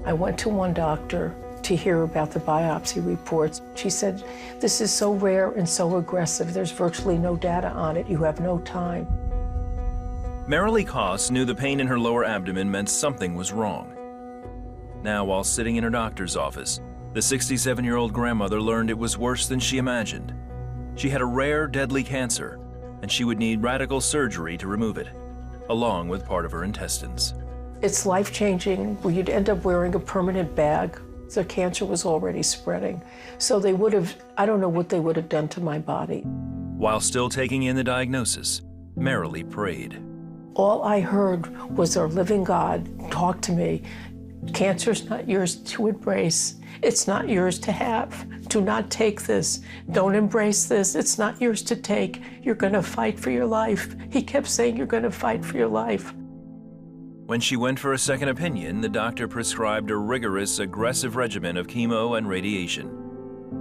I went to one doctor to hear about the biopsy reports. She said, this is so rare and so aggressive, there's virtually no data on it, you have no time. Merilee Koss knew the pain in her lower abdomen meant something was wrong. Now, while sitting in her doctor's office, the 67-year-old grandmother learned it was worse than she imagined. She had a rare, deadly cancer, and she would need radical surgery to remove it, along with part of her intestines. It's life-changing. You'd end up wearing a permanent bag. The cancer was already spreading. So they would have, I don't know what they would have done to my body. While still taking in the diagnosis, Merilee prayed. All I heard was our living God talk to me. Cancer's not yours to embrace. It's not yours to have. Do not take this. Don't embrace this. It's not yours to take. You're going to fight for your life. He kept saying, you're going to fight for your life. When she went for a second opinion, the doctor prescribed a rigorous, aggressive regimen of chemo and radiation.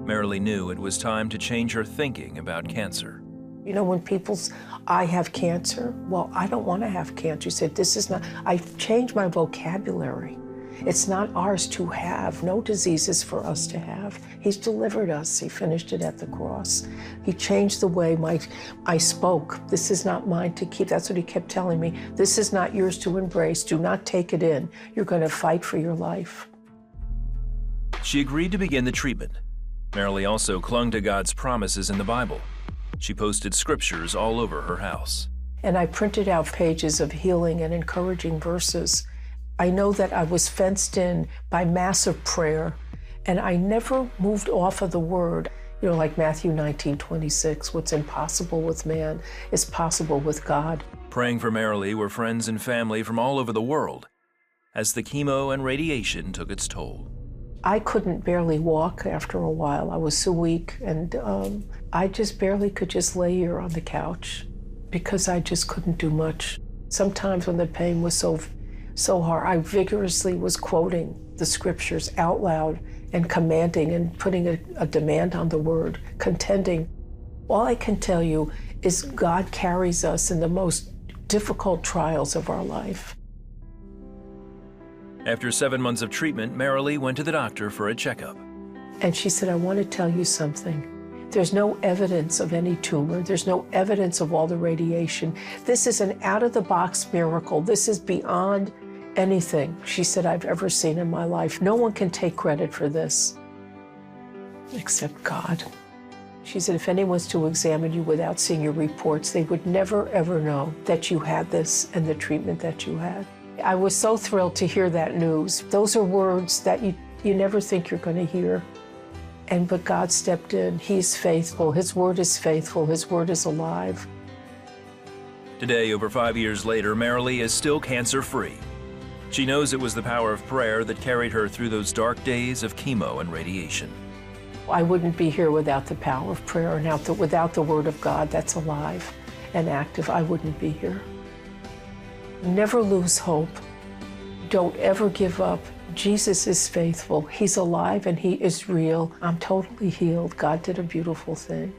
Merilee knew it was time to change her thinking about cancer. You know, when people's, I have cancer, well, I don't want to have cancer. You said, this is not, I've changed my vocabulary. It's not ours to have. No disease is for us to have. He's delivered us. He finished it at the cross. He changed the way I spoke. This is not mine to keep. That's what he kept telling me. This is not yours to embrace. Do not take it in. You're going to fight for your life. She agreed to begin the treatment. Merilee also clung to God's promises in the Bible. She posted scriptures all over her house. And I printed out pages of healing and encouraging verses. I know that I was fenced in by massive prayer, and I never moved off of the word. You know, like Matthew 19:26, what's impossible with man is possible with God. Praying for Merilee were friends and family from all over the world as the chemo and radiation took its toll. I couldn't barely walk after a while. I was so weak, and I just barely could just lay here on the couch because I just couldn't do much. Sometimes when the pain was so hard, I vigorously was quoting the scriptures out loud and commanding and putting a demand on the word, contending. All I can tell you is God carries us in the most difficult trials of our life. After 7 months of treatment, Merilee went to the doctor for a checkup. And she said, I want to tell you something. There's no evidence of any tumor. There's no evidence of all the radiation. This is an out-of-the-box miracle. This is beyond anything, she said, I've ever seen in my life. No one can take credit for this except God. She said, if anyone's to examine you without seeing your reports, they would never, ever know that you had this and the treatment that you had. I was so thrilled to hear that news. Those are words that you never think you're going to hear. But God stepped in. He's faithful. His word is faithful. His word is alive. Today, over 5 years later, Merilee is still cancer-free. She knows it was the power of prayer that carried her through those dark days of chemo and radiation. I wouldn't be here without the power of prayer and without the word of God that's alive and active. I wouldn't be here. Never lose hope. Don't ever give up. Jesus is faithful. He's alive and he is real. I'm totally healed. God did a beautiful thing.